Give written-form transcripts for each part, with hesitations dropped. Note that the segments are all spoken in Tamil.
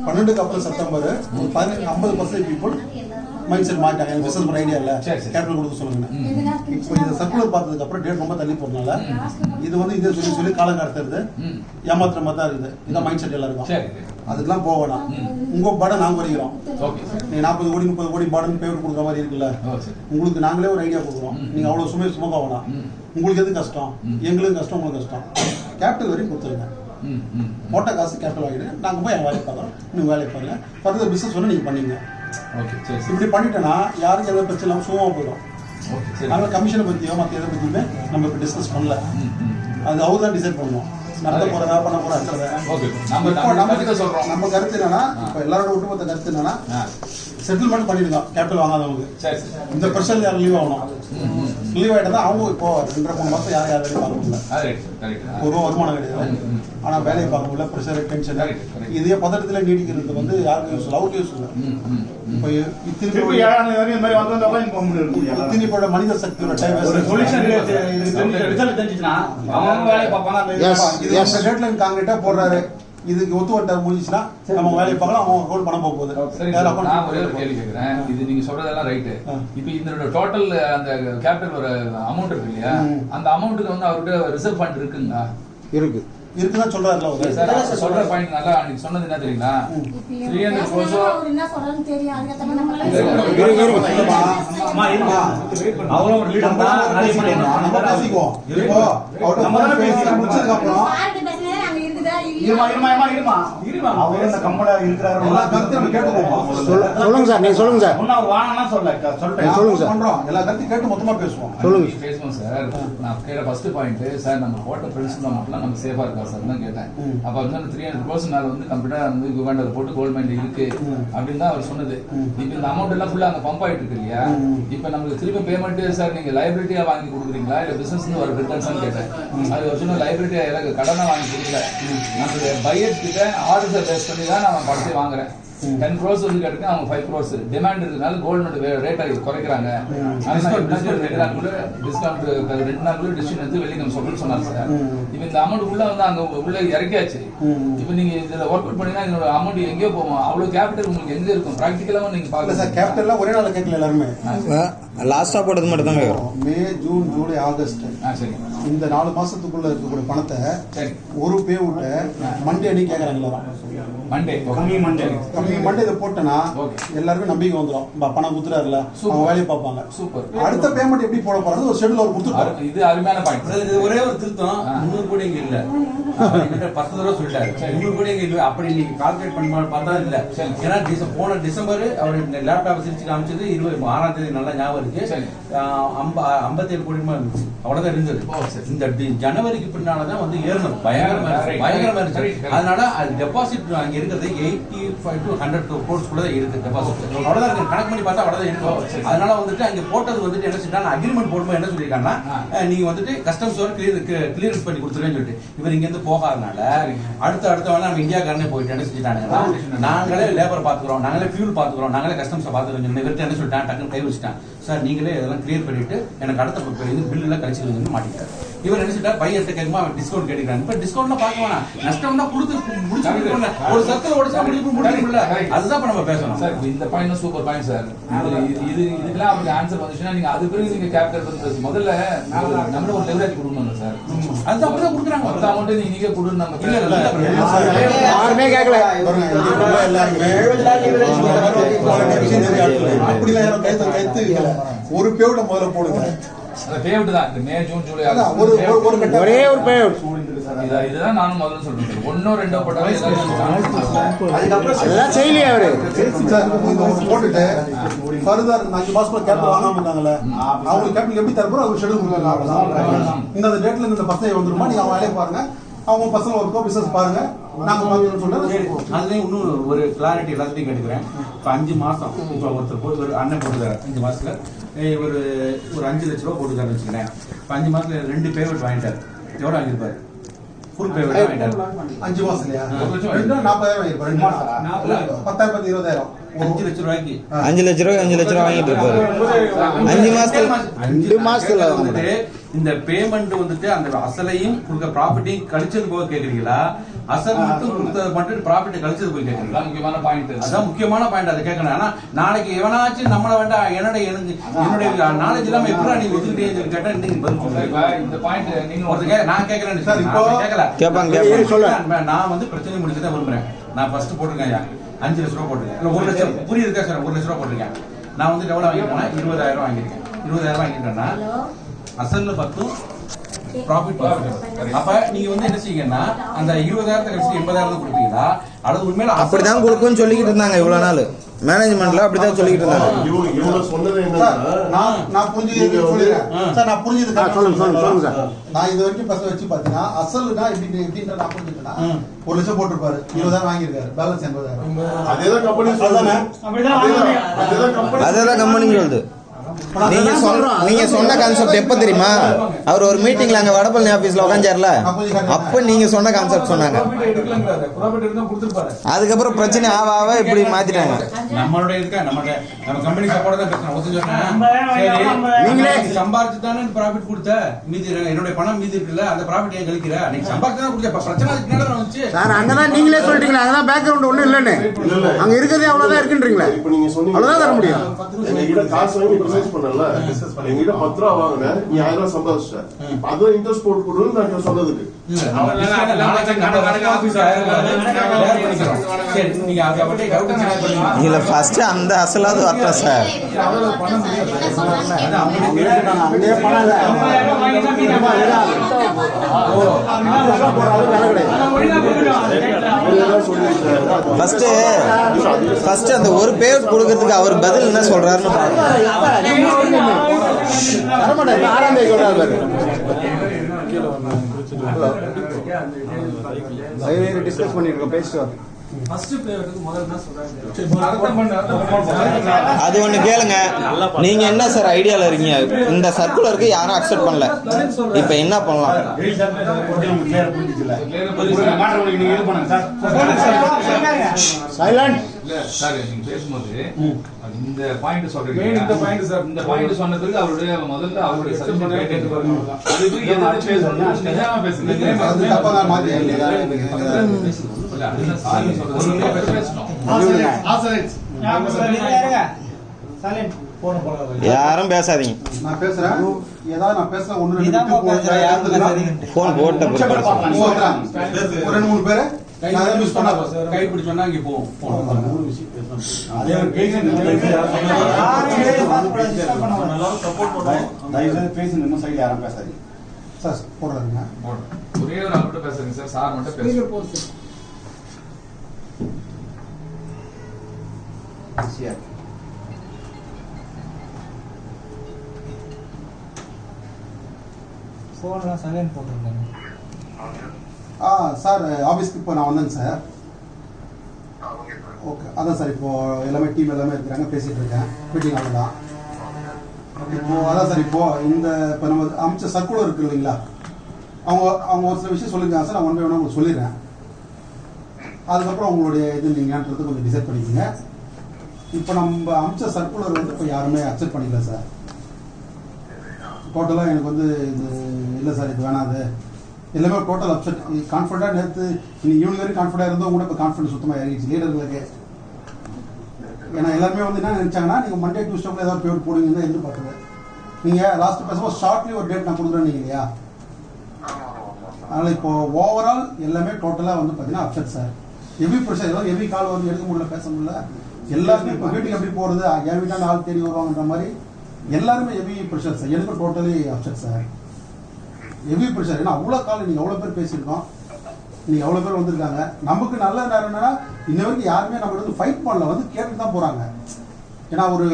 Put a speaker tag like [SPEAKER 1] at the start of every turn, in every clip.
[SPEAKER 1] 12க்கு அப்புறம் செப்டம்பர் 50% பீப்புள் மைண்ட் செட் மாட்டாங்க. எனக்கு பிசினஸ் பண்ண ஐடியா இல்லை, கேபிட்டல் கொடுக்க சொல்லுங்க. இப்போ இந்த சர்க்குலர் பார்த்ததுக்கு அப்புறம் டேட் ரொம்ப தள்ளி போறதுனால இது வந்து இதை சொல்லி காலம் கடத்துறது ஏமாத்துற மாதிரி தான் இருக்குது. இதான் மைண்ட் செட் எல்லாருக்கும். அதுக்கெல்லாம் போக வேணாம். உங்க பாடம் நாங்க வரைக்கிறோம். நீங்க 40 கோடி 30 கோடி பாடம் பேப்பர் கொடுக்குற மாதிரி இருக்குல்ல, உங்களுக்கு நாங்களே ஒரு ஐடியா கொடுக்குறோம். நீங்க அவ்வளவு சுமக்க வேணாம். உங்களுக்கு எது கஷ்டம், எங்களுக்கு கஷ்டம், உங்களுக்கு கஷ்டம். கேபிட்டல் வரைக்கும் கொடுத்துருங்க. மோட்டா காசு கேபிட்டல் வாங்கிட்டு நாங்க போய் என் வேலையை பார்க்குறோம். நீங்க வேலையை பாருங்க. ஃபர்தர் பிசினஸ் ஒன்று நீங்க பண்ணீங்க. இப்படி பண்ணிட்டேன்னா யாருக்கு எதை பிரச்சனை இல்லாமல் சும்மா போயிடும். நாங்கள் கமிஷனை பற்றியோ மற்ற எதை பற்றியுமே நம்ம இப்போ டிஸ்கஸ் பண்ணல. அது அவர் தான் டிசைட் பண்ணுவோம். நடத்த போறதா பண்ண போறா நம்ம கருத்து என்னன்னா, இப்போ எல்லாரோட ஒட்டுமொத்த கருத்து என்னன்னா, செட்டில்மெண்ட் பண்ணிடுங்க கேபிட்டல் வாங்காதவங்களுக்கு. இந்த பிரஷர் யாரும் லீவ் ஆகணும். லீவ் ஆகிட்டா தான் அவங்க இப்போ 2-3 மாதம் யார் வேலையை பார்க்க முடியல, ஒரு வருமானம் கிடையாது. ஆனால் வேலையை பார்க்க முடியல, ப்ரெஷர், டென்ஷன். இதே பதட்டத்தில் நீடிக்கிறது வந்து யாருக்கும் யூஸ் இல்லை, அவுட் யூஸ் இல்லை. இப்போ இத்தனை மனித சக்தியோட டைம் காங்கிரீட்டா போடுறாரு. இதுக்கு ஒத்து வட்டார் முடிஞ்சுச்சுன்னா நம்ம வேலையை பார்க்கலாம். அவங்க அக்கௌண்ட் பணம் போக போகுது.
[SPEAKER 2] நான் ஒரே ஒரு கேள்வி கேட்கிறேன். இது நீங்க சொல்றதெல்லாம் ரைட்டு. இப்போ இதோட டோட்டல் அந்த கேபிட்டல் ஒரு அமௌண்ட் இருக்கு இல்லையா, அந்த அமௌண்ட்டுக்கு வந்து அவர்கிட்ட ரிசர்வ் ஃபண்ட் இருக்குங்களா?
[SPEAKER 1] இருக்குதான் சொல்றாருல.
[SPEAKER 2] சொல்ற பாயிண்ட் நல்லா நீங்க சொன்னது என்ன தெரியுங்களா, 300 கோர்ஸ்
[SPEAKER 3] என்ன சொல்றாருன்னு தெரியும். அதுக்கு நம்ம
[SPEAKER 4] அவரும் ஒரு லீடர் தான்.
[SPEAKER 1] நம்ம பேசிக்குவோம். இப்போ அவரோட பேசி முடிச்சதுக்கு அப்புறம்
[SPEAKER 4] அவரு இந்த கம்பெனில இருக்கிறாரு.
[SPEAKER 1] எல்லா கருத்தையும் நம்ம கேட்டுக்குவோம்.
[SPEAKER 5] சொல்லுங்க சார், நீங்க சொல்லுங்க சார்.
[SPEAKER 4] ஒண்ணா வாங்கனா சொல்லுங்க
[SPEAKER 1] சார். பண்றோம். எல்லா கருத்தையும் கேட்டு மொத்தமா பேசுவோம்.
[SPEAKER 5] சொல்லுங்க
[SPEAKER 2] பேசுவோம் சார். நான் கேட்ட ஃபர்ஸ்ட் பாயிண்ட் சார், நம்ம போட்ட பிரின்சிபல் மட்டும் நம்ம சேஃபா இருக்கா சார் தான் கேட்டேன். அப்ப வந்து 300% மேல வந்து கம்ப்யூட்டர் வந்து யுகாண்டால போட்டு கோல்ட் மைண்ட் இருக்கு அப்படின்னு தான் அவர் சொன்னது. இப்ப இந்த அமௌண்ட் எல்லாம் ஃபுல்லா அங்க பம்ப் ஆயிட்டு இருக்கு இல்லையா, இப்ப நமக்கு திருப்பி பேமெண்ட் சார் நீங்க லைபிலிட்டியா வாங்கி கொடுக்குறீங்களா இல்ல பிசினஸ் ஒரு ரிட்டர்ன்ஸ் கேட்டேன். அது ஒரு சொன்ன லைபிலிட்டியா எனக்கு கடனா வாங்கி கொடுக்கல, நம்மளுடைய பையர்ஸ் கிட்ட ஆர்டர்ஸை பேஸ் பண்ணி தான் நான் படத்தை வாங்குறேன். 10 crores வந்து கேட்டுக்கு அவங்க 5 crores டிமாண்ட் இருக்கிறதுனால கோல்டு ரேட்டை குறைக்கிறாங்க. டிஸ்கவுண்ட் 2 நாளுக்குள்ள டிசிஷன் எடுத்து வெளியே நம்ம சொல்லணும்னு சொன்னார் சார். இப்போ இந்த அமௌண்ட் உள்ள வந்து அங்க உள்ள இறக்கியாச்சு. இப்போ நீங்க இதுல ஒர்க் அவுட் பண்ணீங்கன்னா இதோட அமௌண்ட் எங்கேயோ போவோம். அவ்வளவு கேபிட்டல் உங்களுக்கு எங்க இருக்கும் ப்ராக்டிகலாவும் நீங்க பாக்கல
[SPEAKER 1] சார். கேபிட்டல்லாம் ஒரே நாள் கேட்கல எல்லாருமே.
[SPEAKER 5] லாஸ்டா போட்டது மட்டும் தான் கேட்குறோம்.
[SPEAKER 1] மே, ஜூன், ஜூலை, ஆகஸ்ட்
[SPEAKER 2] சரி
[SPEAKER 1] இந்த 4 மாசத்துக்குள்ள இருக்கக்கூடிய பணத்தை ஒரு பே விட்டு மண்டே அன்னைக்கு கேட்கறாங்களா?
[SPEAKER 2] மண்டே
[SPEAKER 1] மண்டே இதை போட்டேன்னா எல்லாருக்கும் நம்பிக்கை வந்துடும். பணம் குத்துறாருல அவங்க வேலையை பார்ப்பாங்க.
[SPEAKER 2] சூப்பர்.
[SPEAKER 1] அடுத்த பேமெண்ட் எப்படி போட போறது ஒரு ஷெட்யூல் அவர் கொடுத்துருக்காரு.
[SPEAKER 2] இது அருமையான பாயிண்ட்.
[SPEAKER 4] இது ஒரே ஒரு திருத்தம். 300 கோடி இங்க இல்ல, 10 தடவை சொல்லிட்டாரு. 300 கோடி இங்க இல்ல. அப்படி நீங்க கால்குலேட் பண்ணி பார்த்தா இல்ல. ஏன்னா போன டிசம்பர் அவர் லேப்டாப் சிரிச்சு காமிச்சது 26ஆம் தேதி நல்லா ஞாபகம் இருக்கு. 57 கோடி இருந்துச்சு, அவ்வளவுதான் இருந்தது. இந்த ஜனவரிக்கு பின்னாலதான் வந்து ஏறணும். பயங்கரமா இருந்துச்சு. அதனால அது டெபாசிட் அங்க இருக்கிறது 85 to 100 crores கூட இருக்கு டெபாசிட். அவ்வளவுதான் இருக்கு. கணக்கு பண்ணி பார்த்தா அவ்வளவுதான் இருக்கும். அதனால வந்துட்டு அங்க போட்டது வந்துட்டு என்ன சொல்லிட்டாங்க, அக்ரிமெண்ட் போடும்போது என்ன சொல்லியிருக்காங்கன்னா, நீங்க வந்துட்டு கஸ்டம்ஸ் கிளியரன்ஸ் பண்ணி கொடுத்துருவேன்னு சொல்லிட்டு இவர் இங்க இருந்து போகாதனால அடுத்த வேலை நம்ம இந்தியாக்காரனே போயிட்டு என்ன செஞ்சுட்டாங்க, நாங்களே லேபர் பாத்துக்கிறோம், நாங்களே ஃபியூல் பாத்துக்கிறோம், நாங்களே கஸ்டம்ஸ் பாத்துக்கிறோம். இவர்கிட்ட என்ன சொல்லிட்டாங்க, டக்குன்னு கை வச்சுட்டான். சார் நீங்களே இதெல்லாம் கிளியர் பண்ணிட்டு எனக்கு அடுத்த இது பில் எல்லாம் கழிச்சுக்கணும்னு மாட்டிட்டார். இவர் என்ன சொல்லிட்டார், பையர்கிட்ட கேட்குமா அவன் டிஸ்கவுண்ட் கேட்கிறான். இப்ப டிஸ்கவுண்ட்லாம் பார்க்க வேணாம், நஷ்டம்னா கொடுத்து முடிச்சு ஒரு சர்க்கிள் ஓடிச்சா முடிக்கல. அதுதான் இப்ப நம்ம பேசணும்
[SPEAKER 2] சார். இந்த பாயிண்ட் சூப்பர் பாயிண்ட் சார். இதுக்கெல்லாம் அவங்க ஆன்சர் வந்துச்சுன்னா நீங்க அது பிறகு நீங்க கேபிட்டல் பத்தி பேசு. முதல்ல நம்மள ஒரு லெவரேஜ் கொடுக்கணும் சார். அது அப்படிதான் கொடுக்குறாங்க. மொத்த அமௌண்ட் நீங்க கொடுன்னு நம்ம
[SPEAKER 5] யாருமே கேட்கல.
[SPEAKER 1] ஒரு பேவுட முதல்ல போடுங்க.
[SPEAKER 2] பேவுட் தான் இந்த மே, ஜூன், ஜூலை
[SPEAKER 5] ஒரே ஒரு பேவுட்.
[SPEAKER 2] இதுதான் நானும் முதல்ல சொல்றேன். 1 2 போட்டாலும்
[SPEAKER 5] செய்யலையே அவரு
[SPEAKER 1] போட்டுட்டு ஃபர்தர் 5 மாசம் கேபிட்டல் வாங்காம இருந்தாங்கல்ல, அவங்களுக்கு கேபிட்டல் எப்படி தரப்போ அவங்க ஷெட்யூல் கொடுக்குறாங்க. இந்த டேட்ல இந்த பசங்க வந்துருமா, நீங்க அவங்க வேலையை பாருங்க, அவங்க பசங்க ஒர்க்கோ பிசினஸ் பாருங்க, நாங்க பாத்துறோம் சொல்றது.
[SPEAKER 4] அதுலயும் இன்னும் ஒரு கிளாரிட்டி எல்லாத்தையும் கேட்டுக்கிறேன். இப்ப 5 மாசம் இப்ப ஒருத்தர் போய் ஒரு அண்ணன் போட்டுக்காரு 5 மாசத்துல ஒரு 5 லட்ச ரூபா போட்டுக்காருன்னு வச்சுக்கிறேன். இப்ப 5 மாசத்துல 2 பேமெண்ட் வாங்கிட்டாரு. எவ்வளவு வாங்கிருப்பாரு? ஃபுல் பேமெண்ட் வாங்கிட்டாரு.
[SPEAKER 1] 5 மாசம் இல்லையா? 40,000 வாங்கிருப்பாரு. 2 மாசம் 10,000 20,000
[SPEAKER 4] 5 லட்சம் ரூபாய்க்கு
[SPEAKER 5] 5 லட்ச ரூபா வாங்கிட்டு இருப்பாரு 5 மாசத்துல 2 மாசத்துல
[SPEAKER 4] வந்துட்டு இந்த பேமெண்ட் வந்துட்டு அந்த அசலையும் கொடுக்க ப்ராஃபிட்டையும் கழிச்சது போக கேக்குறீங்களா, அசல் மட்டும் கொடுத்தது மட்டும் ப்ராஃபிட் கழிச்சது போய் கேக்குறீங்களா?
[SPEAKER 2] முக்கியமான பாயிண்ட்
[SPEAKER 4] அதான் முக்கியமான பாயிண்ட், அதை கேட்கணும். ஆனா நாளைக்கு எவனாச்சும் நம்மள வேண்டாம் என்னுடைய நாலேஜ் இல்லாம எப்படி நீங்க ஒத்துக்கிட்டே கேட்டா இன்னைக்கு பதில் சொல்லுங்க.
[SPEAKER 2] இந்த பாயிண்ட் நீங்க
[SPEAKER 4] நான் கேட்கறேன்
[SPEAKER 1] சார், இப்போ
[SPEAKER 4] கேட்கல.
[SPEAKER 5] கேட்பாங்க.
[SPEAKER 4] நான் வந்து பிரச்சனை முடிச்சுதான் விரும்புறேன். நான் ஃபர்ஸ்ட் போட்டிருக்கேன் 5 லட்ச ரூபா போட்டிருக்கேன், இல்ல 1 லட்சம் புரியுதுக்கா சார், 1 லட்ச ரூபா போட்டிருக்கேன். நான் வந்து எவ்வளவு வாங்கிருக்கேன்னா 20,000 ரூபாய் வாங்கியிருக்கேன். 20,000 ரூபாய் வாங்கிருக்கேன்னா அசல்ல 10 ப்ராஃபிட். அப்ப நீங்க வந்து என்ன செய்யுங்கன்னா அந்த 20,000 கழிச்சு 80,000 கொடுப்பீங்களா, அல்லது உண்மையில
[SPEAKER 5] அப்படிதான் கொடுக்கும்னு சொல்லிக்கிட்டு இருந்தாங்க இவ்வளவு நாள் மேனேஜ்மெண்ட்ல, அப்படிதான் சொல்லிக்கிட்டு இருந்தாங்க.
[SPEAKER 6] இவங்க சொன்னது
[SPEAKER 1] சார்,
[SPEAKER 6] என்னன்னா
[SPEAKER 1] நான் புரிஞ்சது சொல்லிடுறேன் சார். நான் புரிஞ்சது
[SPEAKER 5] சொல்லுங்க சார்.
[SPEAKER 1] நான் இது வரைக்கும் பசங்க வச்சு பாத்தீங்கன்னா அசல்னா எப்படின்ற நான் புரிஞ்சுட்டேன்னா 1 லட்சம் போட்டிருப்பாரு, 20,000 வாங்கியிருக்காரு, பேலன்ஸ் 80,000.
[SPEAKER 6] அதேதான் கம்பெனி சொல்லுதானே,
[SPEAKER 5] அதேதான் கம்பெனி சொல்லுது. நீங்க சொன்ன கான்செப்ட் எப்ப தெரியுமா, அவர் ஒரு மீட்டிங்ல அங்க வடபழனி ஆபீஸ்ல உட்காந்தாருல, அப்ப நீங்க சொன்ன கான்செப்ட் சொன்னாங்க. அதுக்கப்புறம் பிரச்சனை ஆவ இப்படி மாத்திட்டாங்க.
[SPEAKER 4] நம்மளுடைய நம்ம கம்பெனி சப்போர்ட் தான் பேசுறோம். ஒருத்தர் சொன்னா நீங்களே சம்பாதிச்சு தானே ப்ராஃபிட் கொடுத்த, மீதி என்னுடைய பணம் மீதி இருக்குல்ல, அந்த ப்ராஃபிட் ஏன் கழிக்கிற, நீங்க சம்பாதிச்சு தான் கொடுத்த, பிரச்சனை அதுக்கு மேல வந்துச்சு
[SPEAKER 5] சார். அங்கதான் நீங்களே சொல்லிட்டீங்களா, அங்கதான் பேக்ரவுண்ட் ஒண்ணும் இல்லன்னு, அங்க இருக்கிறதே அவ்வளவுதான் இருக்குன்றீங்களா?
[SPEAKER 6] இப்ப நீங்க சொன்னீங்க
[SPEAKER 5] அவ்வளவுதான் தர முடியும்.
[SPEAKER 6] எங்ககிட்ட காசு வாங்கி பிசினஸ் பண்ணல, எங்ககிட்ட 10 ரூபா வாங்கினேன், நீ 1000 ரூபா சம்பாதிச்சிட்ட, அதான் இன்ட்ரெஸ்ட் போட்டு கொடுன்னு நான் சொன்னதுக்கு
[SPEAKER 5] இல்ல ஃபர்ஸ்ட் அந்த அசலாவது வரட்டும் சார். ஃபர்ஸ்ட் அந்த ஒரு பேர் கொடுக்கறதுக்கு அவர் பதில் என்ன சொல்றாருன்னு டிஸ்கஸ் பண்ணிட்டு இருக்கோம், பேசுவோம். அது ஒண்ணு கேளுங்க, நீங்க என்ன சார் ஐடியால இருக்கீங்க? இந்த சர்க்குலருக்கு யாரும் அக்செப்ட் பண்ணல, இப்ப என்ன பண்ணலாம்? Silent
[SPEAKER 2] sir. நீங்க பேசும்போது இந்த பாயிண்ட் சொல்றீங்க, இந்த பாயிண்ட் சார், இந்த பாயிண்ட் சொன்னதுக்கு அவருடைய முதல்ல அவருடைய சஜஷன் கேட்டு பாருங்க. அதுக்கு எதாவது பேசுறது நிஜமா பேசுங்க,
[SPEAKER 1] அது தப்பா நான் மாத்தி
[SPEAKER 2] இல்ல அதுதான் சார் சொல்றது பேசணும்.
[SPEAKER 5] யாரும் பேசாதீங்க,
[SPEAKER 1] நான் பேசுறேன். ஏதாவது நான் பேச 1-2
[SPEAKER 5] போன் போட்ட
[SPEAKER 1] ஒரு 2-3 பேரு மிஸ் பண்ணா
[SPEAKER 4] கை பிடிச்சோன்னா இங்க போவோம்.
[SPEAKER 1] பேசுங்க, சைடு யாரும் பேசாதீங்க சார். போடுறாங்க
[SPEAKER 2] ஒரே ஒரு ஆள் மட்டும் பேசுறீங்க சார், சார் மட்டும் பேசுங்க.
[SPEAKER 1] சார் ஆஃபீஸ்க்கு இப்போ நான் வந்தேங்க சார். ஓகே, அதான் சார் இப்போ எல்லாமே டீம் எல்லாமே இருக்கிறாங்க, பேசிகிட்டு இருக்கேன், மீட்டிங் ஆகலாம் தான். இப்போ அதான் சார் இப்போ இப்போ நம்ம அமைச்ச சர்க்குலர் இருக்கு இல்லைங்களா, அவங்க ஒரு சில விஷயம் சொல்லியிருக்காங்க சார். நான் ஒன் பை ஒன்னாக உங்களுக்கு சொல்லிடுறேன். அதுக்கப்புறம் உங்களுடைய இது நீங்கன்றது கொஞ்சம் டிசைட் பண்ணிக்கோங்க. இப்போ நம்ம அமைச்ச சர்க்குலர் வந்து இப்போ யாருமே அக்செப்ட் பண்ணிக்கல சார். டோட்டலாக எனக்கு வந்து இது இல்லை சார், இது வேணாது, எல்லாமே டோட்டல் அப்செட். கான்ஃபிடண்டாக நேற்று இன்னைக்கு ஈவினிங் வரைக்கும் கான்ஃபிடண்டாக இருந்தவங்க கூட இப்போ கான்ஃபிடன்ஸ் சுத்தமாக இறங்கிடுச்சு லீடர்களுக்கு. ஏன்னா எல்லாருமே வந்து என்ன நினச்சாங்கன்னா, நீங்கள் மண்டே டியூஸ்டேக்குள்ள ஏதாவது பேமெண்ட் போடுவீங்கன்னு தான் எதிர்பார்க்குறது. நீங்கள் லாஸ்ட்டு பேசும்போது ஷார்ட்லி ஒரு டேட் நான் கொடுக்குறேன்னு இல்லையா? அதனால் இப்போ ஓவரால் எல்லாமே டோட்டலாக வந்து பார்த்தீங்கன்னா அப்செட் சார். ஹெவி ப்ரெஷர், ஏதாவது ஹெவி கால் வந்து எடுக்க முடியல, பேச முடியல. எல்லாருமே இப்போ வீட்டுக்கு எப்படி போகிறது, என் வீட்டான ஆள் தேடி வருவாங்கன்ற மாதிரி எல்லாருமே ஹெவி ப்ரெஷர் சார். எனக்கு totally upset sir, heavy pressure. ஏன்னா அவ்வளோ கால் நீங்கள் எவ்வளோ பேர் பேசியிருக்கோம், நீங்கள் எவ்வளோ பேர் வந்திருக்காங்க. நமக்கு நல்ல நேரம் என்னன்னா, இன்ன வரைக்கும் யாருமே நம்ம வந்து ஃபைட் பண்ணல, வந்து கேட்டு தான் போகிறாங்க. ஏன்னா ஒரு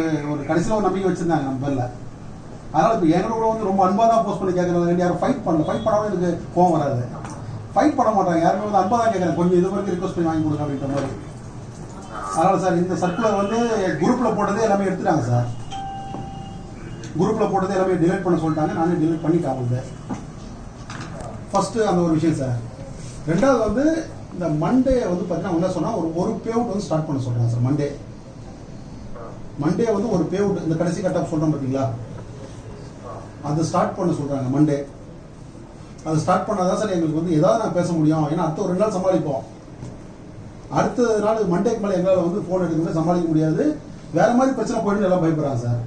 [SPEAKER 1] கடைசியில் ஒரு நம்பிக்கை வச்சுருந்தாங்க நம்ம பேரில். அதனால் இப்போ எங்களோட வந்து ரொம்ப அன்பாக தான் போஸ்ட் பண்ணி கேட்குறாங்க, யாரும் ஃபைட் பண்ணல. ஃபைட் பண்ணாலும் எனக்கு கோவம் வராது, ஃபைட் பண்ண மாட்டாங்க. யாருமே வந்து அன்பாக தான் கேட்குறாங்க, கொஞ்சம் இது வரைக்கும் ரிக்வஸ்ட் பண்ணி வாங்கி கொடுங்க அப்படின்ற மாதிரி. அதனால் சார் இந்த சர்க்குலர் வந்து குரூப்பில் போட்டதே எல்லாமே எடுத்துட்டாங்க சார். குரூப்பில் போட்டதே எல்லாமே டிலீட் பண்ண சொல்லிட்டாங்க, நானே டிலீட் பண்ணிட்டேன் அவங்களுக்கு. ஃபஸ்ட்டு அந்த ஒரு விஷயம் சார். ரெண்டாவது வந்து இந்த மண்டே வந்து பார்த்தீங்கன்னா என்ன சொன்னால் ஒரு பேவுட் வந்து ஸ்டார்ட் பண்ண சொல்கிறாங்க சார். மண்டே மண்டே வந்து ஒரு பே அவுட் இந்த கடைசி கட்-ஆஃப் சொல்கிறோம் பார்த்தீங்களா, அது ஸ்டார்ட் பண்ண சொல்கிறாங்க மண்டே. அது ஸ்டார்ட் பண்ணாதான் சார் எங்களுக்கு வந்து ஏதாவது நான் பேச முடியும். ஏன்னா அடுத்த ஒரு 2 நாள் சமாளிப்போம். அடுத்த நாள் மண்டேக்கு மேலே எங்களால் வந்து ஃபோன் எடுக்க சமாளிக்க முடியாது. வேற மாதிரி பிரச்சனை போயிட்டு எல்லாம் பயப்படுறாங்க சார்.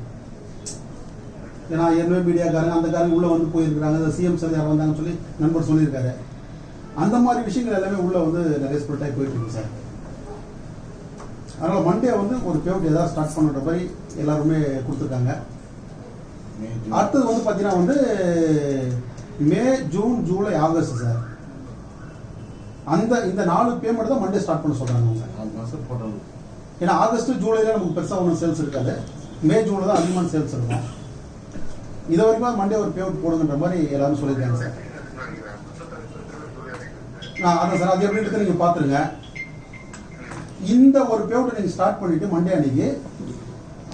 [SPEAKER 1] ஏன்னா ஏற்கனவே மீடியாக்காரங்க அந்த காரங்க உள்ளே வந்து போயிருக்கிறாங்க, சிஎம் சார் யார் வந்தாங்கன்னு சொல்லி நண்பர் சொல்லியிருக்காரு. அந்த மாதிரி விஷயங்கள் எல்லாமே உள்ளே வந்து நிறைய ஸ்பிரிட் ஆகி போயிட்டு இருக்கு சார். அதனால் மண்டே வந்து ஒரு பேவுட் ஏதாவது ஸ்டார்ட் பண்ணுற மாதிரி எல்லாருமே கொடுத்துருக்காங்க. அடுத்தது வந்து பார்த்தீங்கன்னா வந்து மே, ஜூன், ஜூலை, ஆகஸ்ட் சார். இந்த 4 பேமெண்ட் தான் மண்டே ஸ்டார்ட் பண்ண சொல்கிறாங்க. ஏன்னா ஆகஸ்ட், ஜூலைல நமக்கு பெருசாக ஒன்றும் சேல்ஸ் இருக்காது. மே, ஜூனில் தான் அதிகமான சேல்ஸ் இருக்கும். இது வரைக்கும் மண்டே ஒரு பேமெண்ட் போடுங்கன்ற மாதிரி எல்லாரும் சொல்லியிருக்காங்க சார். அதான் சார், அது எப்படி இருக்கு நீங்கள் பார்த்துருங்க. இந்த ஒரு பேமெண்ட் நீங்கள் ஸ்டார்ட் பண்ணிட்டு மண்டே அன்னைக்கு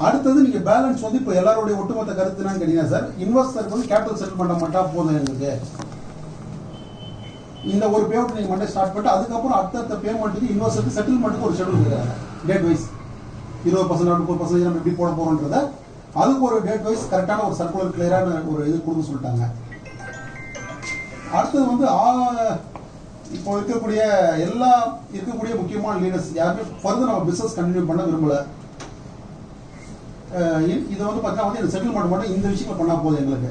[SPEAKER 1] அடுத்தது நீங்கள் பேலன்ஸ் வந்து இப்போ எல்லாருடைய ஒட்டுமொத்த கருத்து என்னன்னு கேட்டீங்கன்னா சார், இன்வெஸ்டருக்கு வந்து கேபிட்டல் செட்டில் பண்ண மாட்டா போதும் எங்களுக்கு. இந்த ஒரு பேமெண்ட் நீங்கள் மண்டே ஸ்டார்ட் பண்ணிட்டு அதுக்கப்புறம் அடுத்த பேமெண்ட்டுக்கு இன்வெஸ்டருக்கு செட்டில்மெண்ட்டுக்கு ஒரு ஷெடியூல் இருக்காங்க. டேட் வைஸ் 20%, 30% நம்ம எப்படி போட போகிறோன்றத அதுக்கு ஒரு டேட் வைஸ் கரெக்டான ஒரு சர்க்குலர் கிளியரான ஒரு இது கொடுக்க சொல்லிட்டாங்க. அடுத்தது வந்து இப்போ இருக்கக்கூடிய முக்கியமான லீடர்ஸ் யாருமே ஃபர்தர் நம்ம பிஸ்னஸ் கண்டினியூ பண்ண விரும்பல. இதை வந்து பார்த்தீங்கன்னா வந்து செட்டில்மெண்ட் மட்டும் இந்த விஷயங்கள் பண்ணால் போதும், எங்களுக்கு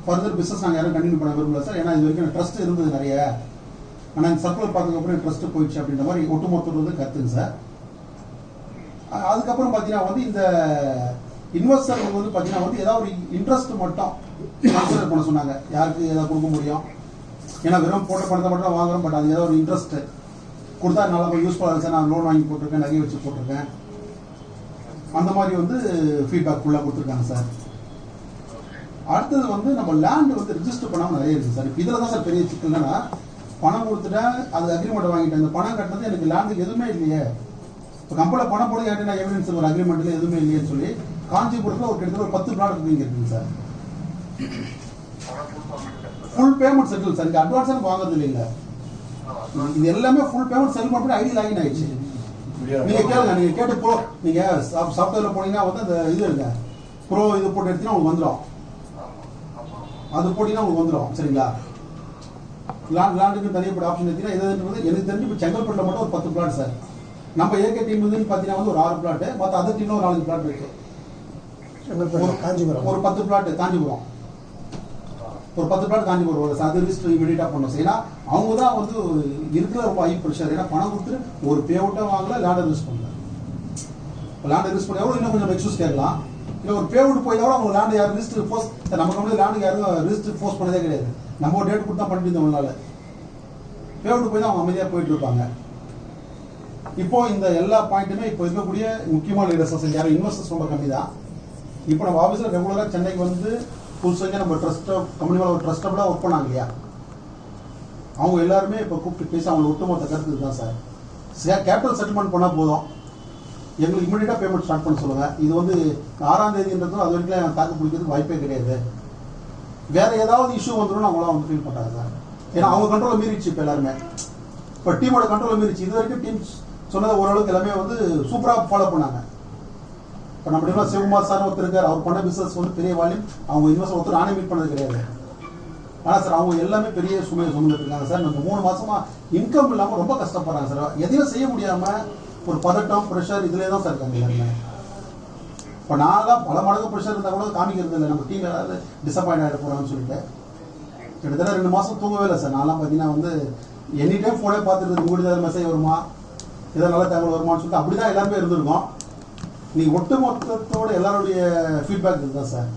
[SPEAKER 1] ஃபர்தர் பிஸ்னஸ் நாங்கள் யாரும் கண்டினியூ பண்ண விரும்பல சார். ஏன்னா இது வரைக்கும் ட்ரஸ்ட் இருந்தது நிறைய, ஆனால் இந்த சர்க்குலர் பார்த்ததுக்கப்புறம் ட்ரஸ்ட்டு போயிடுச்சு அப்படின்ற மாதிரி ஒட்டுமொத்தம் வந்து கருத்துங்க சார். அதுக்கப்புறம் பார்த்தீங்கன்னா வந்து இந்த இன்வெஸ்டர் வந்து பார்த்தீங்கன்னா வந்து ஏதாவது ஒரு இன்ட்ரெஸ்ட் மட்டும் கன்சிடர் பண்ண சொன்னாங்க. யாருக்கு ஏதாவது கொடுக்க முடியும், ஏன்னா வெறும் போட்ட பணத்தை மட்டும் வாங்குறோம், பட் அது ஏதாவது ஒரு இன்ட்ரெஸ்ட் கொடுத்தா நல்லா யூஸ்ஃபுல்லாக இருக்கு சார். நான் லோன் வாங்கி போட்டிருக்கேன், நகை வச்சு போட்டிருக்கேன், அந்த மாதிரி வந்து ஃபீட்பேக் ஃபுல்லாக கொடுத்துருக்காங்க சார். அடுத்தது வந்து நம்ம லேண்டு வந்து ரிஜிஸ்டர் பண்ணாமல் நிறைய இருக்குது சார். இப்போ இதில் தான் சார் பெரிய சிக்கல். என்னன்னா பணம் கொடுத்துட்டேன், அது அக்ரிமெண்ட் வாங்கிட்டேன், இந்த பணம் கட்டினது எனக்கு லேண்டுக்கு எதுவுமே இல்லையே. இப்போ கம்பெனியில் பணம் போட கேட்டேன், எவிடன்ஸ் ஒரு அக்ரிமெண்ட்டில் எதுவுமே இல்லையேன்னு சொல்லி காஞ்சிபுரத்தில் ஒரு கிட்டத்தட்ட ஒரு 10 பிளாட் இங்கே இருக்குங்க sir. Full payment settle sir. இங்கே அட்வான்ஸ் எனக்கு வாங்குறது இல்லைங்க. இது எல்லாமே ஃபுல் பேமெண்ட் செட்டில் பண்ணி ஐடி லாகின் ஆயிடுச்சு. நீங்கள் கேளுங்க, நீங்கள் கேட்டு ப்ரோ, நீங்கள் சாஃப்ட்வேரில் போனீங்கன்னா வந்து அந்த இது இருங்க ப்ரோ இது போட்டு எடுத்தீங்கன்னா உங்களுக்கு வந்துடும். அது போட்டிங்கன்னா உங்களுக்கு வந்துடும் சரிங்களா. லேண்டுக்கு தனியாக ஆப்ஷன் எடுத்தீங்கன்னா எதுன்றது எனக்கு தெரிஞ்சு இப்போ செங்கல்பட்டில் மட்டும் ஒரு 10 பிளாட் சார். நம்ம ஏகே டீம் இதுன்னு பார்த்தீங்கன்னா வந்து ஒரு 6 பிளாட்டு, மற்ற அதர் டீமில் ஒரு 4 பிளாட் இருக்கு. காஞ்சிபுரம் ஒரு 10 பிளாட், காஞ்சிபுரம் ஒரு 10 பிளாட் காஞ்சிபுரம் ஒரு அது ரிஜிஸ்டர் இமீடியட்டாக பண்ணணும். ஏன்னா அவங்க தான் வந்து இருக்கிற ரொம்ப ஹை ப்ரெஷர். ஏன்னா பணம் கொடுத்து ஒரு பே அவுட்டாக வாங்கல, லேண்டை ரிஜிஸ்ட் பண்ணல. இப்போ லேண்டை ரிஜிஸ்ட் பண்ண எவ்வளோ இன்னும் கொஞ்சம் எக்ஸ்கூஸ் கேட்கலாம். இல்லை ஒரு பே அவுட் போய் கூட அவங்க லேண்டு யாரும் ரிஜிஸ்டர் ஃபோர்ஸ் நம்ம கம்பெனி லேண்டுக்கு யாரும் ரிஜிஸ்டர் ஃபோர்ஸ் பண்ணதே கிடையாது. நம்ம ஒரு டேட் கொடுத்தா பண்ணிட்டு இருந்தோம். நாள் பே அவுட் போய் தான் அவங்க அமைதியாக போயிட்டு இருப்பாங்க. இப்போ இந்த எல்லா பாயிண்ட்டுமே இப்போ இருக்கக்கூடிய முக்கியமான லீடர்ஸ் யாரும் இன்வெஸ்டர்ஸ் ரொம்ப கம்மி தான். இப்போ நம்ம ஆஃபீஸில் ரெகுலராக சென்னைக்கு வந்து புதுசாக நம்ம கம்பெனி மேலே ஒரு ட்ரஸ்டபுளாக ஒர்க் பண்ணாங்க இல்லையா, அவங்க எல்லாருமே இப்போ கூப்பிட்டு பேசி அவங்க ஒட்டுமொத்த கருத்து தான் சார். கேபிட்டல் செட்டில்மெண்ட் பண்ணால் போதும், எங்களுக்கு இமீடியட்டாக பேமெண்ட் ஸ்டார்ட் பண்ண சொல்லுங்கள். இது வந்து 6ஆம் தேதின்றதும் அது வரைக்கும் தாக்கு பிடிக்கிறதுக்கு வாய்ப்பே கிடையாது. வேறு ஏதாவது இஷ்யூ வந்துடும் அவங்களாம் வந்து ஃபீல் பண்ணுறாங்க சார். ஏன்னா அவங்க கண்ட்ரோலில் மீறிடுச்சு. இப்போ எல்லாருமே இப்போ டீமோட கண்ட்ரோலில் மீறிச்சு. இது வரைக்கும் டீம் சொன்னதை ஓரளவுக்கு எல்லாமே வந்து சூப்பராக ஃபாலோ பண்ணாங்க. இப்போ நம்ம டீமில் சிவகுமார் சார் ஒருத்தர் இருக்கார், அவர் பண்ண பிஸ்னஸ் வந்து பெரிய வால்யூம். அவங்க இன்வெஸ்டர் ஒருத்தர் நானே மீட் பண்ணது கிடையாது. ஆனால் சார் அவங்க எல்லாமே பெரிய சுமையை சுமந்துட்டு இருக்காங்க சார். நம்ம 3 மாசமா இன்கம் இல்லாமல் ரொம்ப கஷ்டப்படுறாங்க சார். எதையும் செய்ய முடியாமல் ஒரு பதட்டம், ப்ரெஷர் இதுலேயே தான் சார் இருக்காங்க எல்லாருமே. இப்போ நான்லாம் பல மடங்கு ப்ரெஷர் இருந்தால் கூட காமிக்கிறது இல்லை. நம்ம டீம் ஏதாவது டிசப்பாயிண்ட் ஆகிட போகிறாங்கன்னு சொல்லிட்டு கிட்டத்தட்ட 2 மாதம் தூங்கவே இல்லை சார். நான்லாம் பார்த்தீங்கன்னா வந்து எனி டைம் ஃபோனே பார்த்துட்டு உங்களுக்கு ஏதாவது மெசேஜ் வருமா, ஏதாவது நல்ல தகவல் வருமானு சொல்லிட்டு அப்படி தான் எல்லாருமே இருந்திருக்கோம். நீங்கள் ஒட்டு மொத்தத்தோட எல்லாருடைய ஃபீட்பேக் இதுதான் சார்.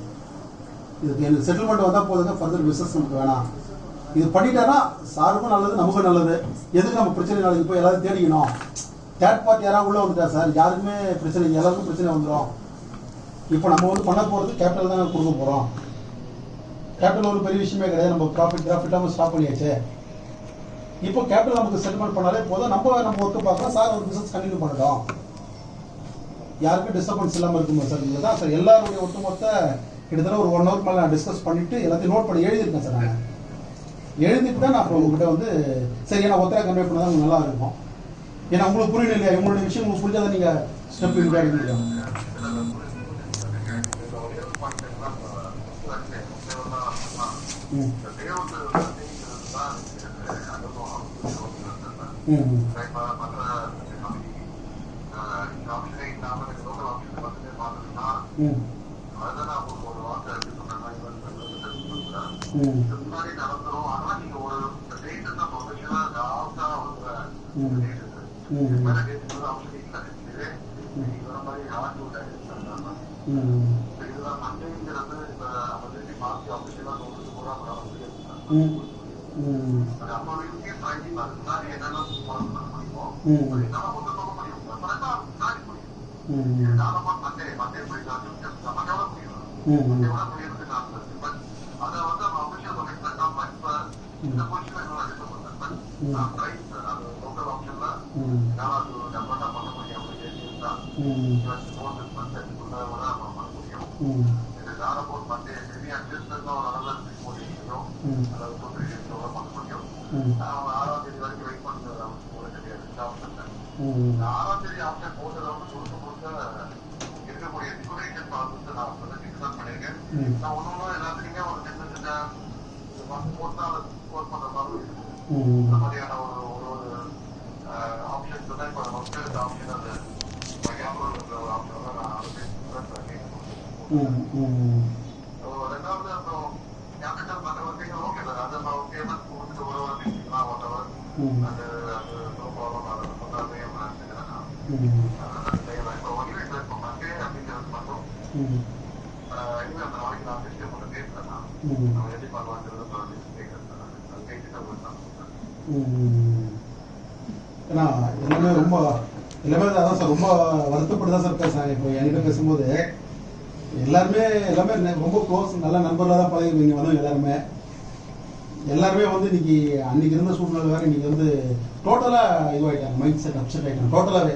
[SPEAKER 1] இதுக்கு எனக்கு செட்டில்மெண்ட் வந்தால் போதுங்க, ஃபர்தர் பிஸ்னஸ் நமக்கு வேணாம். இது பண்ணிட்டேன்னா சாருக்கும் நல்லது, நமக்கும் நல்லது. எதுக்கு நம்ம பிரச்சனை நாளைக்கு போய் எல்லாரும் தேடிக்கணும். தேர்ட் பார்ட்டி யாராவது உள்ளே வந்துட்டா சார் யாருக்குமே பிரச்சனை, எல்லாருக்கும் பிரச்சனை வந்துடும். இப்போ நம்ம வந்து பண்ண போகிறது கேபிட்டல் தான் கொடுக்க போகிறோம். கேபிட்டல் ஒரு பெரிய விஷயமே கிடையாது. நம்ம ப்ராஃபிட்டாக ஸ்டாப் பண்ணியாச்சு. இப்போ கேபிட்டல் நமக்கு செட்டில்மெண்ட் பண்ணாலே போதும். நம்ம ஒர்க்கு பார்க்கலாம் சார், ஒரு பிஸ்னஸ் கண்டினியூ பண்ணிட்டோம், யாருக்கும் டிஸ்டர்பன்ஸ் இல்லாமல் இருக்குமா சார். இதில் தான் சார் எல்லாருடைய ஒட்டுமொத்த கிட்டத்தட்ட ஒரு 1 ஹவர் மேலே நான் டிஸ்கஸ் பண்ணிவிட்டு எல்லாத்தையும் நோட் பண்ணி எழுதியிருக்கேன் சார். நான் எழுதிட்டு தான் நான் இப்போ உங்ககிட்ட வந்து சரி நான் ஒத்தரை கன்வே பண்ணால் தான் நல்லா இருக்கும். ஏன்னா உங்களுக்கு புரியல இல்லையா, உங்களுடைய விஷயம் உங்களுக்கு புரிஞ்சாதான் நீங்க ஸ்டெப் எடுக்க முடியும். ஏன்னா எல்லாமே ரொம்ப எல்லாமே அதான் சார் ரொம்ப வருத்தப்பட்டு தான் சார் பேசுறாங்க. இப்போ என்கிட்ட பேசும்போது எல்லாமே ரொம்ப க்ளோஸ் நல்ல நண்பர்களாக தான் பழகிருக்கீங்க வந்து எல்லாருமே வந்து இன்னைக்கு அன்னைக்கு இருந்த சூழ்நிலை வேற இன்னைக்கு வந்து டோட்டலா இதுவாயிட்டாங்க, மைண்ட் செட் அப்செட் ஆயிட்டாங்க டோட்டலாவே.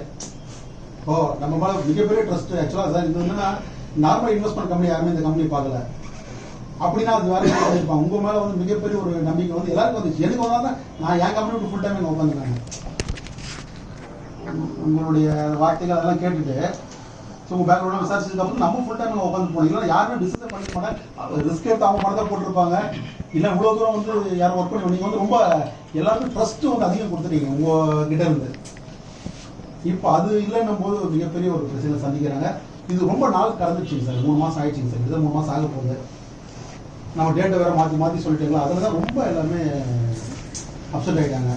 [SPEAKER 1] ஓ நம்ம மேல மிகப்பெரிய ட்ரஸ்ட் ஆக்சுவலா சார் இது என்னன்னா நார்மல் இன்வெஸ்ட்மெண்ட் கம்பெனி யாருமே இந்த கம்பெனி பார்க்கல அப்படின்னா அது வேற இருப்பாங்க. உங்க மேல வந்து மிகப்பெரிய ஒரு நம்பிக்கை வந்து எல்லாருக்கும் வந்துச்சு. எனக்கு வந்தால் நான் என் கம்பெனி ஃபுல் டைம் உட்காந்துருக்காங்க. உங்களுடைய வார்த்தைகள் அதெல்லாம் கேட்டுட்டு உங்க பேக்ரவுண்ட் விசாரிச்சதுக்கு அப்புறம் நம்ம ஃபுல் டைம் உட்காந்து போனீங்கன்னா யாருமே டிசிஷன் பண்ணிக்க மாட்டாங்க. ரிஸ்க் எடுத்து அவங்க பணத்தை போட்டிருப்பாங்க. இல்லை இவ்வளோ தூரம் வந்து யாரும் ஒர்க் பண்ணி நீங்க வந்து ரொம்ப எல்லாருக்கும் ட்ரஸ்ட் வந்து அதிகம் கொடுத்துட்டீங்க உங்க கிட்ட இருந்து. இப்போ அது இல்லைன்னும் போது மிகப்பெரிய ஒரு பிரச்சனை சந்திக்கிறாங்க. இது ரொம்ப நாள் கடந்துச்சுங்க சார், 3 மாசம் ஆயிடுச்சுங்க சார். இதுதான் 3 மாசம் ஆக போகுது. நம்ம டேட்டை வேற மாற்றி சொல்லிட்டீங்களா, அதில் தான் ரொம்ப எல்லாமே அப்செட் ஆகிட்டாங்க.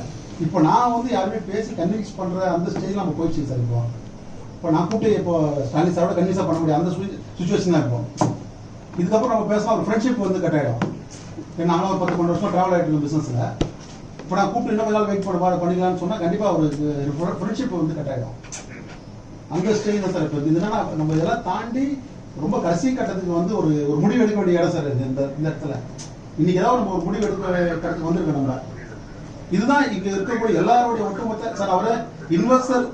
[SPEAKER 1] இப்போ நான் வந்து யாருமே பேசி கன்வின்ஸ் பண்ணுற அந்த ஸ்டேஜில் நம்ம போயிடுச்சு சார். இப்போ நான் கூப்பிட்டு இப்போ ஸ்டாலின் சாரோட கன்வின்ஸாக பண்ண முடியாது அந்த சுச்சுவேஷன் தான். இப்போ இதுக்கப்புறம் நம்ம பேசலாம் ஒரு ஃப்ரெண்ட்ஷிப் வந்து கட் ஆகிடும். ஏன்னா நானும் ஒரு 10-12 வருஷம் ட்ராவல் ஆகிட்டு இருக்கேன் பிஸ்னஸில். இப்போ நான் கூப்பிட்டு இன்னும் நாள் வெயிட் பண்ணிக்கலாம்னு சொன்னால் கண்டிப்பாக ஒரு ஃப்ரெண்ட்ஷிப் வந்து கட் ஆகிடும். அந்த ஸ்டேஜ் தான் சார். இப்போ இதுனா நம்ம இதெல்லாம் தாண்டி ரொம்ப கடைசி கட்டத்துக்கு வந்து ஒரு முடிவு எடுக்க வேண்டிய இடம் சார் இந்த இடத்துல. இன்னைக்கு ஏதாவது நம்ம ஒரு முடிவு எடுக்க கட்டத்துக்கு வந்திருக்கோம் நம்ம. இதுதான் இங்க இருக்கக்கூடிய எல்லாருடைய ஒட்டுமொத்த சார். அவரை இன்வெஸ்டர்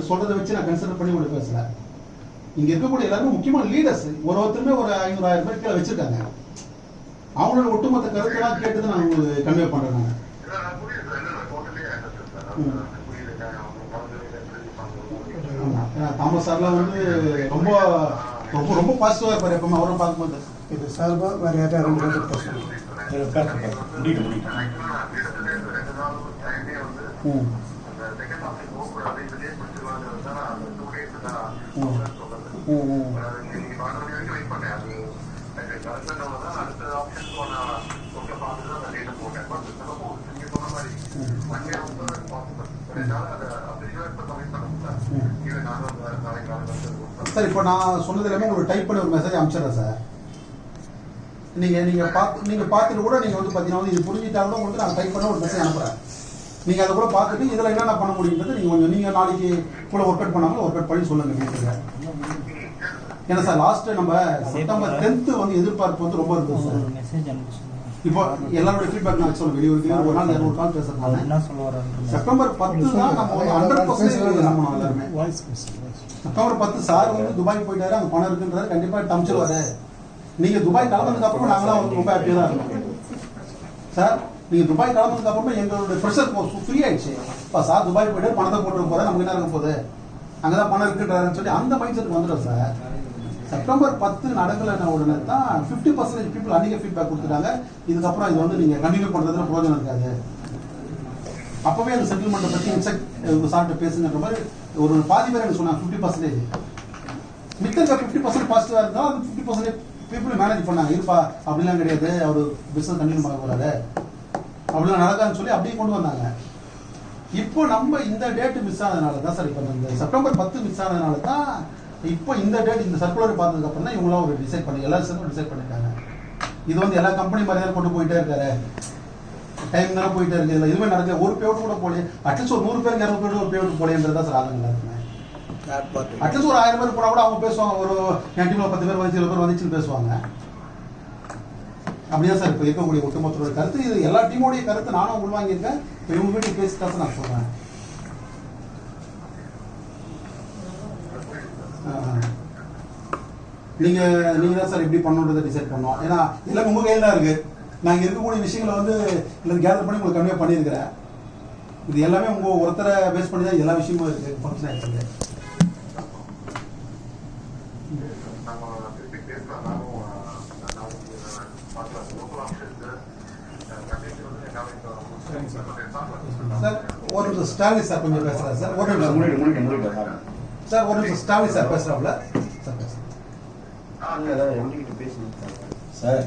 [SPEAKER 1] சொல்றதை வச்சு நான் கன்சிடர் பண்ணி கூட பேசல. இங்க இருக்கக்கூடிய எல்லாருமே முக்கியமான லீடர்ஸ் ஒருத்தருமே ஒரு 500,000 பேர் கீழே வச்சிருக்காங்க. அவங்களோட ஒட்டுமொத்த கருத்தெல்லாம் கேட்டு நான் உங்களுக்கு கன்வே பண்றேன். தாமஸ் சார்லாம் வந்து ரொம்ப ரொம்ப ரொம்ப பாசிட்டிவா இருப்பாரு. எப்பவுமே அவரும் பார்க்கும்போது
[SPEAKER 7] இது சார்பா வேற யாரும் 2 பேர் பேசணும்.
[SPEAKER 1] சார் இப்போ நான் சொன்னது எல்லாமே உங்களுக்கு டைப் பண்ணி ஒரு மெசேஜ் அனுப்பிச்சிடுறேன் சார். நீங்க பார்த்துட்டு கூட நீங்க வந்து பார்த்தீங்கன்னா வந்து இது புரிஞ்சுட்டாலும் உங்களுக்கு நான் டைப் பண்ண ஒரு மெசேஜ் அனுப்புறேன். நீங்க அதை கூட பார்த்துட்டு இதில் என்னென்ன பண்ண முடியுன்றது நீங்க நாளைக்கு கூட ஒர்க் அவுட் பண்ணாமல் ஒர்க் அவுட் பண்ணி சொல்லுங்க வீட்டுல. ஏன்னா சார் லாஸ்ட் நம்ம செப்டம்பர் 10th வந்து எதிர்பார்ப்பு வந்து ரொம்ப இருக்கும் சார். இப்போ எல்லாரோட ஃபீட்பேக் நான் சொல்லுவேன். வெளியூருக்கு ஒரு நாள் 200 கால் பேசுறதுனால செப்டம்பர் 10 தான் நம்ம 100% நம்பணும் எல்லாருமே. செப்டம்பர் 10 சார் வந்து துபாய் போயிட்டாரு, அங்கே பணம் இருக்குன்றாரு, கண்டிப்பா தமிச்சிருவாரு. நீங்க துபாய் கலந்ததுக்கு அப்புறம் நாங்களாம் வந்து ரொம்ப ஹாப்பியா தான் இருக்கோம் சார். நீங்க துபாய் கிளம்புறதுக்கு அப்புறமா எங்களோட ப்ரெஷர் ஃப்ரீ ஆயிடுச்சு. இப்போ சார் துபாய் போயிட்டு பணத்தை போட்டு போறேன், நமக்கு என்ன இருக்க போகுது, அங்கதான் பணம் இருக்குன்றாருன்னு சொல்லி அந்த மைண்ட் செட் வந்துடும் சார். செப்டம்பர் 10 நடக்கலைன்னா உடனே தான் 50% பீப்புள் அன்னைக்கு ஃபீட்பேக் கொடுத்துட்டாங்க. இதுக்கப்புறம் இது வந்து நீங்க கண்டினியூ பண்றதுல பிரயோஜனம் இருக்காது. அப்பவே அந்த செட்டில்மெண்ட்டை பத்தி இன்செக்ட் சார்ட்ட பேசுங்கிற மாதிரி ஒரு பாதி பேர் எனக்கு சொன்னாங்க 50%. மித்த 50% பாசிட்டிவா இருந்தாலும் அது 50% பீப்புள் மேனேஜ் பண்ணாங்க. இருப்பா அப்படிலாம் கிடையாது, அவர் பிசினஸ் கண்டினியூ பண்ண போறாரு, அப்படிலாம் நடக்காதுன்னு சொல்லி அப்படியே கொண்டு வந்தாங்க. இப்போ நம்ம இந்த டேட் மிஸ் ஆனதுனால தான் சார், இப்போ இந்த செப்டம்பர் 10 மிஸ் ஆனதுனால தான் இப்போ இந்த டேட் இந்த சர்க்குலர் பார்த்ததுக்கு அப்புறம் தான் இவங்களாம் ஒரு டிசைட் பண்ணி எல்லா சேர்ந்து டிசைட் பண்ணிட்டாங்க. இது வந்து எல்லா கம்பெனி மாதிரி தான் கொண்டு போயிட்டே இருக்காரு, டைம் தானே போயிட்டே இருக்கு, இதில் எதுவுமே நடக்கல, ஒரு பேவுட் கூட போல, அட்லீஸ்ட் ஒரு 100 பேருக்கு 200 பேருக்கு ஒரு பேவுட் போலேன்றதா சார் ஆளுங்க எல்லாருமே. அட்லீஸ்ட் ஒரு 1000 பேர் போனா கூட அவங்க பேசுவாங்க, ஒரு என் டீம்ல 10 பேர் வந்து 20 பேர் வந்துச்சுன்னு பேசுவாங்க. அப்படிதான் சார் இப்போ இருக்கக்கூடிய ஒட்டுமொத்தோட கருத்து. இது எல்லா டீமோடைய கருத்து நானும் உள்வாங்கியிருக்கேன். இப்போ இவங்க வீட்டுக்கு பேசி தான் நான் சொல்றேன். நீங்க தான் சார் எப்படி பண்ணணுன்றதை டிசைட் பண்ணோம். ஏன்னா எல்லாம் உங்க கையில் தான் இருக்கு. நாங்கள் இருக்கக்கூடிய விஷயங்களை வந்து கேதர் பண்ணி உங்களுக்கு கம்மியாக பண்ணியிருக்கிறேன். இது எல்லாமே உங்க ஒருத்தரை பேஸ் பண்ணி தான் எல்லா விஷயமும் இருக்கு, ஃபங்க்ஷன் ஆயிடுச்சு. சார் ஒரு நிமிஷம் ஸ்டாலின் சார் கொஞ்சம் பேசுறாரு சார். ஒரு நிமிஷம் சார், ஒரு நிமிஷம் ஸ்டாலின் சார் பேசுறாப்ல சார்.
[SPEAKER 8] சார்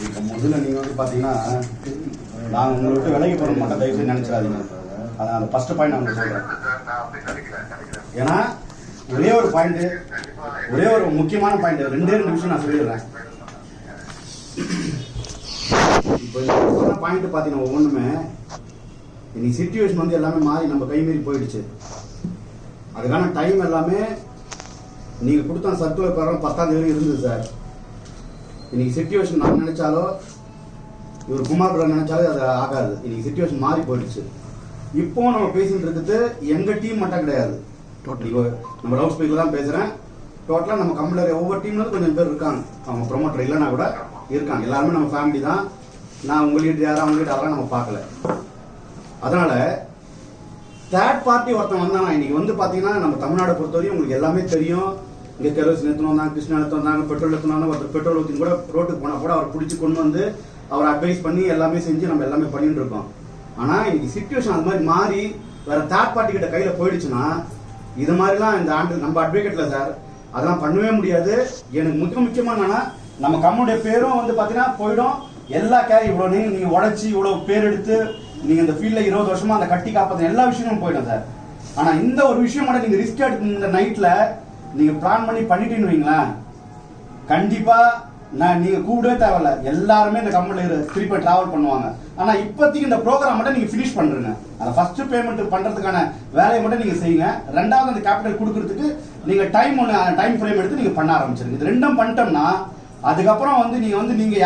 [SPEAKER 8] இப்போ முதல்ல நீங்கள் வந்து பார்த்தீங்கன்னா நாங்கள் உங்களை விட்டு விலகி போட மாட்டோம், தயவுசெய்து நினச்சிடாதீங்க. அதான் அந்த ஃபர்ஸ்ட் பாயிண்ட் நான் உங்களுக்கு சொல்கிறேன். ஏன்னா ஒரே ஒரு பாயிண்ட், ஒரே ஒரு முக்கியமான பாயிண்ட், 2 நிமிஷம் நான் சொல்லிடுறேன். இப்போ சொன்ன பாயிண்ட் பார்த்தீங்கன்னா ஒவ்வொன்றுமே இன்னைக்கு சிச்சுவேஷன் வந்து எல்லாமே மாறி நம்ம கைமீறி போயிடுச்சு. அதுக்கான டைம் எல்லாமே நீங்கள் கொடுத்த சர்க்குலர் பிரகாரம் 10ஆம் தேதி இருந்தது சார். இன்னைக்கு சிச்சுவேஷன் நான் நினைச்சாலோ இவர் குமார் பிரதர் நினைச்சாலும் அது ஆகாது. இன்னைக்கு சிச்சுவேஷன் மாறி போயிடுச்சு. இப்போ நம்ம பேசிட்டு இருக்கிறது எங்க டீம் மட்டும் கிடையாது, நம்ம லவுட் ஸ்பீக்கர்ல தான் பேசுறேன். டோட்டலா நம்ம கம்பெனில ஒவ்வொரு டீம்ல கொஞ்சம் பேர் இருக்காங்க, அவங்க ப்ரொமோட்டர் இல்லைன்னா கூட இருக்காங்க. எல்லாருமே நம்ம ஃபேமிலி தான். நான் உங்கள்கிட்ட யாரும் அவங்ககிட்ட யாரும் நம்ம பார்க்கல. அதனால தேர்ட் பார்ட்டி ஒருத்தன் வந்தானா இன்னைக்கு வந்து பாத்தீங்கன்னா நம்ம தமிழ்நாடு பொறுத்தவரையும் உங்களுக்கு எல்லாமே தெரியும். இங்க கெரோசின் எடுத்துன்னு வந்தாங்க, கிருஷ்ணா எடுத்து வந்தாங்க, பெட்ரோல் எடுத்துன்னு வந்தாங்க. ஒருத்தர் பெட்ரோல் ஊற்றி கூட ரோட்டுக்கு போனா கூட அவர் பிடிச்சி கொண்டு வந்து அவர் அட்வைஸ் பண்ணி எல்லாமே செஞ்சு நம்ம எல்லாமே பண்ணிட்டு இருக்கோம். ஆனா இன்னைக்கு சிச்சுவேஷன் அது மாதிரி மாறி வேற தேர்ட் பார்ட்டி கிட்ட கையில போயிடுச்சுன்னா இது மாதிரிலாம் இந்த ஆண்டு நம்ம அட்வொகேட்ல சார் அதெல்லாம் பண்ணவே முடியாது. எனக்கு முக்கியமா என்னன்னா நம்ம கம்முடைய பேரும் வந்து பாத்தீங்கன்னா போயிடும். எல்லா இவ்வளவு நீங்க உழைச்சி இவ்வளவு பேர் எடுத்து நீங்க இந்த ஃபீல்ட்ல 20 வருஷமா அந்த கட்டி காப்பாத்த எல்லா விஷயமும் போயிடும் சார். ஆனா இந்த ஒரு விஷயம் மட்டும் நீங்க ரிஸ்க் எடுத்து இந்த நைட்ல நீங்க பிளான் பண்ணி பண்ணிட்டீங்கன்னு வைங்களேன், கண்டிப்பா நீங்க கூடவே தேவையில்ல, எல்லாருமே இந்த கம்பெனில திருப்பி டிராவல் பண்ணுவாங்க. ஆனா இப்போதைக்கு இந்த ப்ரோக்ராம் மட்டும் நீங்க ஃபினிஷ் பண்றீங்க. அந்த ஃபர்ஸ்ட் பேமெண்ட் பண்றதுக்கான வேலையை மட்டும் நீங்க செய்யுங்க. ரெண்டாவது அந்த கேபிட்டல் கொடுக்கறதுக்கு நீங்க டைம் ஃப்ரேம் எடுத்து நீங்க பண்ண ஆரம்பிச்சிருங்க. இது ரெண்டும் பண்ணிட்டோம்னா அதுக்கப்புறம் வந்து நீங்க